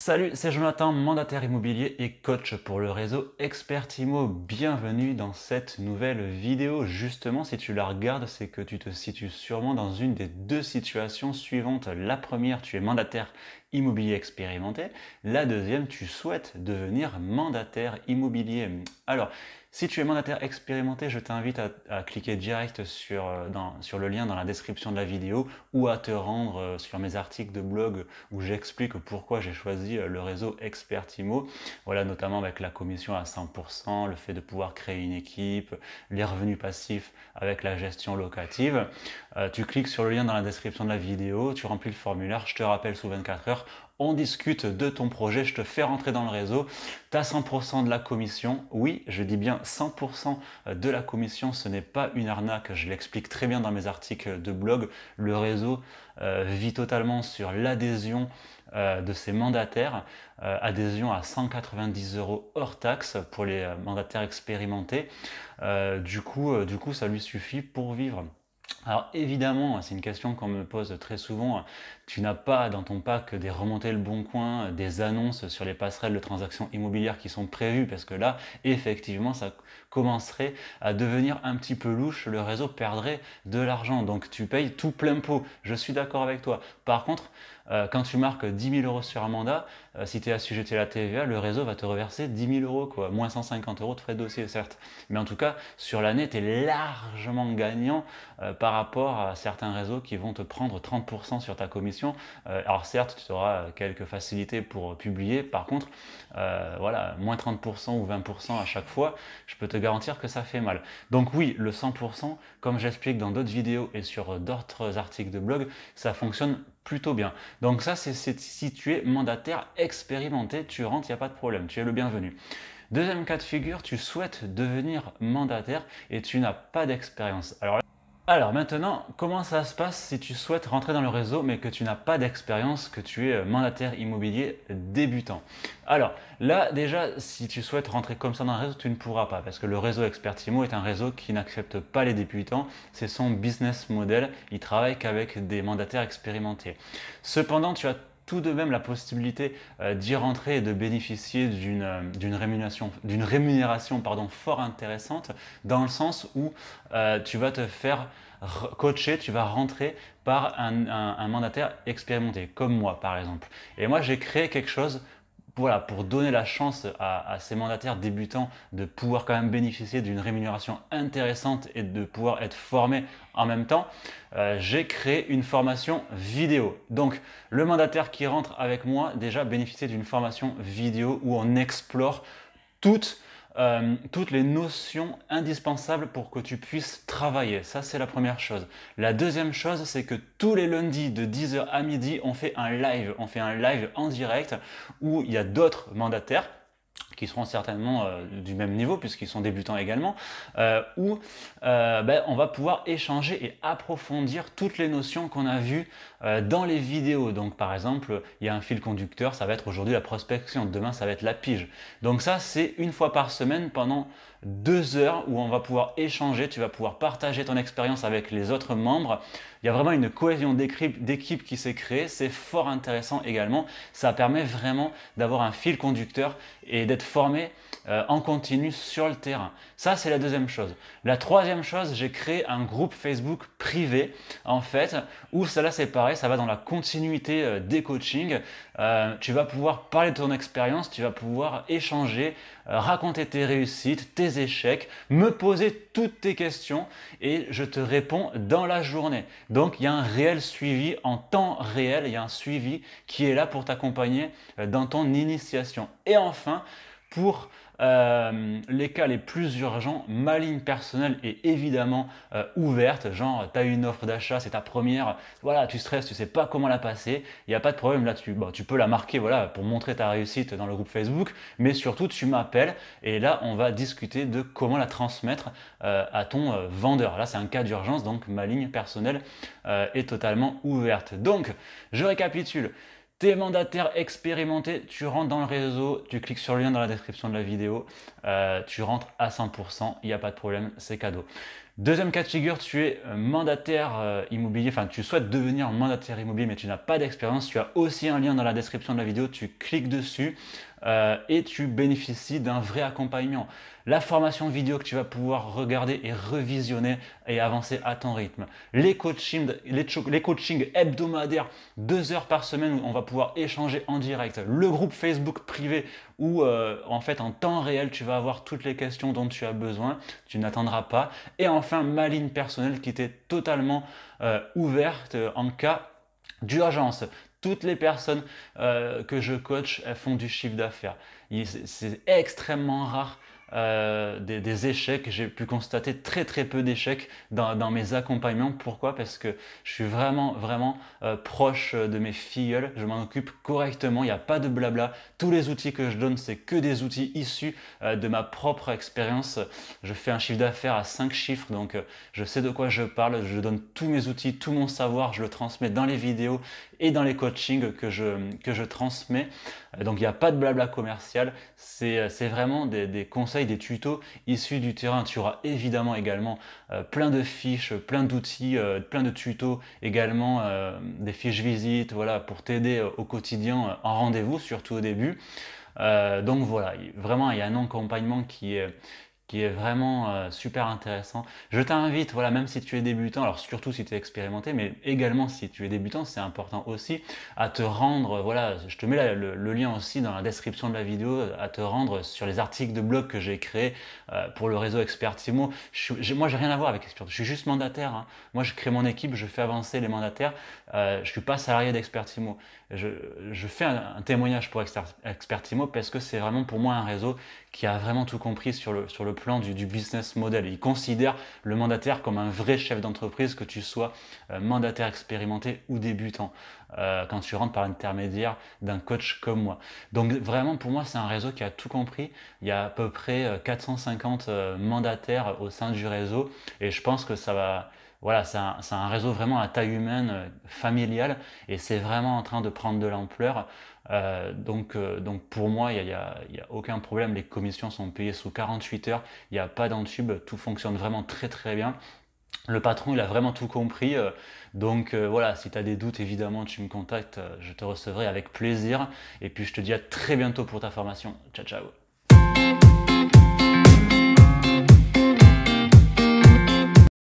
Salut, c'est Jonathan, mandataire immobilier et coach pour le réseau Expertimo. Bienvenue dans cette nouvelle vidéo. Justement, si tu la regardes, c'est que tu te situes sûrement dans une des deux situations suivantes. La première, tu es mandataire immobilier expérimenté. La deuxième, tu souhaites devenir mandataire immobilier. Alors, si tu es mandataire expérimenté, je t'invite à cliquer direct sur le lien dans la description de la vidéo ou à te rendre sur mes articles de blog où j'explique pourquoi j'ai choisi le réseau Expertimo. Voilà, notamment avec la commission à 100%, le fait de pouvoir créer une équipe, les revenus passifs avec la gestion locative. Tu cliques sur le lien dans la description de la vidéo, tu remplis le formulaire, je te rappelle sous 24 heures. On discute de ton projet, je te fais rentrer dans le réseau, tu as 100% de la commission. Oui, je dis bien 100% de la commission, ce n'est pas une arnaque, je l'explique très bien dans mes articles de blog. Le réseau vit totalement sur l'adhésion de ses mandataires, adhésion à 190 € hors taxe pour les mandataires expérimentés. Du coup, ça lui suffit pour vivre. Alors évidemment, c'est une question qu'on me pose très souvent, tu n'as pas dans ton pack des remontées Le Bon Coin, des annonces sur les passerelles de transactions immobilières qui sont prévues, parce que là, effectivement, ça commencerait à devenir un petit peu louche, le réseau perdrait de l'argent, donc tu payes tout plein pot, je suis d'accord avec toi. Par contre, quand tu marques 10 000 € sur un mandat, si tu es assujetti à la TVA, le réseau va te reverser 10 000 €, quoi. Moins 150 € de frais de dossier, certes. Mais en tout cas, sur l'année, tu es largement gagnant par rapport à certains réseaux qui vont te prendre 30% sur ta commission. Alors certes, tu auras quelques facilités pour publier. Par contre, voilà, moins 30% ou 20% à chaque fois, je peux te garantir que ça fait mal. Donc oui, le 100%, comme j'explique dans d'autres vidéos et sur d'autres articles de blog, ça fonctionne plutôt bien. Donc ça, c'est si tu es mandataire expérimenté, tu rentres, il n'y a pas de problème, tu es le bienvenu. Deuxième cas de figure, tu souhaites devenir mandataire et tu n'as pas d'expérience. Alors maintenant, comment ça se passe si tu souhaites rentrer dans le réseau mais que tu n'as pas d'expérience, que tu es mandataire immobilier débutant? Alors là déjà, si tu souhaites rentrer comme ça dans le réseau, tu ne pourras pas parce que le réseau Expertimo est un réseau qui n'accepte pas les débutants. C'est son business model, il travaille qu'avec des mandataires expérimentés. Cependant, tu as tout de même la possibilité d'y rentrer et de bénéficier d'une rémunération fort intéressante dans le sens où tu vas te faire coacher, tu vas rentrer par un mandataire expérimenté, comme moi par exemple. Et moi j'ai créé quelque chose voilà, pour donner la chance à ces mandataires débutants de pouvoir quand même bénéficier d'une rémunération intéressante et de pouvoir être formés en même temps, j'ai créé une formation vidéo. Donc le mandataire qui rentre avec moi déjà bénéficie d'une formation vidéo où on explore toutes toutes les notions indispensables pour que tu puisses travailler. Ça, c'est la première chose. La deuxième chose, c'est que tous les lundis de 10 h à midi, on fait un live. On fait un live en direct où il y a d'autres mandataires qui seront certainement du même niveau puisqu'ils sont débutants également, où on va pouvoir échanger et approfondir toutes les notions qu'on a vues dans les vidéos. Donc par exemple, il y a un fil conducteur, ça va être aujourd'hui la prospection, demain ça va être la pige. Donc ça c'est une fois par semaine pendant 2 heures où on va pouvoir échanger, tu vas pouvoir partager ton expérience avec les autres membres. Il y a vraiment une cohésion d'équipe qui s'est créée, c'est fort intéressant également. Ça permet vraiment d'avoir un fil conducteur et d'être formé en continu sur le terrain. Ça, c'est la deuxième chose. La troisième chose, j'ai créé un groupe Facebook privé, en fait, où ça là, c'est pareil, ça va dans la continuité des coachings. Tu vas pouvoir parler de ton expérience, tu vas pouvoir échanger, raconter tes réussites, tes échecs, me poser toutes tes questions et je te réponds dans la journée. Donc, il y a un réel suivi en temps réel, il y a un suivi qui est là pour t'accompagner dans ton initiation. Et enfin, pour les cas les plus urgents, ma ligne personnelle est évidemment ouverte. Genre, tu as une offre d'achat, c'est ta première, voilà, tu stresses, tu sais pas comment la passer, il n'y a pas de problème là, tu peux la marquer voilà, pour montrer ta réussite dans le groupe Facebook, mais surtout tu m'appelles et là on va discuter de comment la transmettre à ton vendeur. Là c'est un cas d'urgence, donc ma ligne personnelle est totalement ouverte. Donc, je récapitule. T'es mandataire expérimenté, tu rentres dans le réseau, tu cliques sur le lien dans la description de la vidéo, tu rentres à 100%, il n'y a pas de problème, c'est cadeau. Deuxième cas de figure, tu es mandataire immobilier, enfin tu souhaites devenir mandataire immobilier mais tu n'as pas d'expérience. Tu as aussi un lien dans la description de la vidéo, tu cliques dessus et tu bénéficies d'un vrai accompagnement. La formation vidéo que tu vas pouvoir regarder et revisionner et avancer à ton rythme. Les coachings hebdomadaires, 2 heures par semaine où on va pouvoir échanger en direct. Le groupe Facebook privé où en fait en temps réel tu vas avoir toutes les questions dont tu as besoin, tu n'attendras pas. Et enfin ma ligne personnelle qui était totalement ouverte en cas d'urgence. Toutes les personnes que je coach, elles font du chiffre d'affaires. C'est extrêmement rare des échecs. J'ai pu constater très très peu d'échecs dans mes accompagnements. Pourquoi? Parce que je suis vraiment proche de mes filleuls. Je m'en occupe correctement. Il n'y a pas de blabla. Tous les outils que je donne, c'est que des outils issus de ma propre expérience. Je fais un chiffre d'affaires à 5 chiffres, donc je sais de quoi je parle. Je donne tous mes outils, tout mon savoir. Je le transmets dans les vidéos et dans les coachings que je transmets. Donc il n'y a pas de blabla commercial. C'est vraiment des conseils, des tutos issus du terrain. Tu auras évidemment également plein de fiches, plein d'outils, plein de tutos également, des fiches visites, voilà, pour t'aider au quotidien en rendez-vous, surtout au début. Donc voilà, vraiment il y a un accompagnement qui est vraiment super intéressant. Je t'invite, voilà, même si tu es débutant, alors surtout si tu es expérimenté, mais également si tu es débutant, c'est important aussi, à te rendre, voilà, je te mets le lien aussi dans la description de la vidéo, à te rendre sur les articles de blog que j'ai créés pour le réseau Expertimo. Moi, j'ai rien à voir avec Expertimo, je suis juste mandataire, hein. Moi, je crée mon équipe, je fais avancer les mandataires, je suis pas salarié d'Expertimo. Je fais un témoignage pour Expertimo parce que c'est vraiment pour moi un réseau qui a vraiment tout compris sur le plan du business model. Il considère le mandataire comme un vrai chef d'entreprise, que tu sois mandataire expérimenté ou débutant, quand tu rentres par l'intermédiaire d'un coach comme moi. Donc vraiment pour moi c'est un réseau qui a tout compris. Il y a à peu près 450 mandataires au sein du réseau et je pense que ça va... Voilà, c'est un réseau vraiment à taille humaine, familial, et c'est vraiment en train de prendre de l'ampleur. Donc pour moi, il y a aucun problème. Les commissions sont payées sous 48 heures. Il n'y a pas d'entube. Tout fonctionne vraiment très très bien. Le patron, il a vraiment tout compris. Voilà, si tu as des doutes, évidemment, tu me contactes. Je te recevrai avec plaisir. Et puis je te dis à très bientôt pour ta formation. Ciao, ciao.